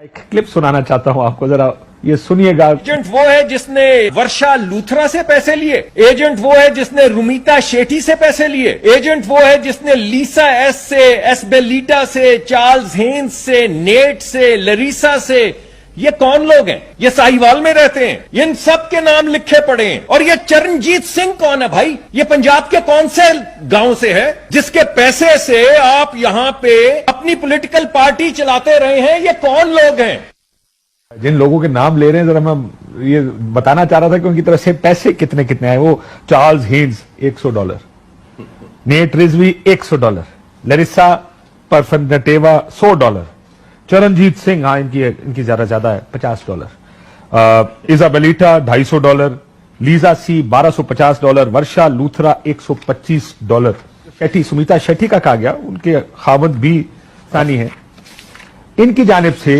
एक क्लिप सुनाना चाहता हूं आपको, जरा ये सुनिएगा। एजेंट वो है जिसने वर्षा लूथरा से पैसे लिए। एजेंट वो है जिसने रुमीता शेट्टी से पैसे लिए। एजेंट वो है जिसने लीसा एस से, एस बेलीटा से, चार्ल्स हेन्स से, नेट से, लरीसा से। ये कौन लोग हैं? ये साहिवाल में रहते हैं। इन सब के नाम लिखे पड़े हैं। और ये चरणजीत सिंह कौन है भाई? ये पंजाब के कौन से गांव से है जिसके पैसे से आप यहां पे अपनी पॉलिटिकल पार्टी चलाते रहे हैं? ये कौन लोग हैं? जिन लोगों के नाम ले रहे हैं, जरा मैं ये बताना चाह रहा था कि उनकी तरफ से पैसे कितने कितने आए। वो Charles Haynes $100, Nate Rizvi $100, Larisa परफनटेवा $100, चरणजीत सिंह, हाँ इनकी ज्यादा है, $50, Isabelita $250, Lisa C $1250, Varsha Luthra $125। Shetty, Sumita Shetty का कहा गया, उनके खावंद भी सानी है। इनकी जानिब से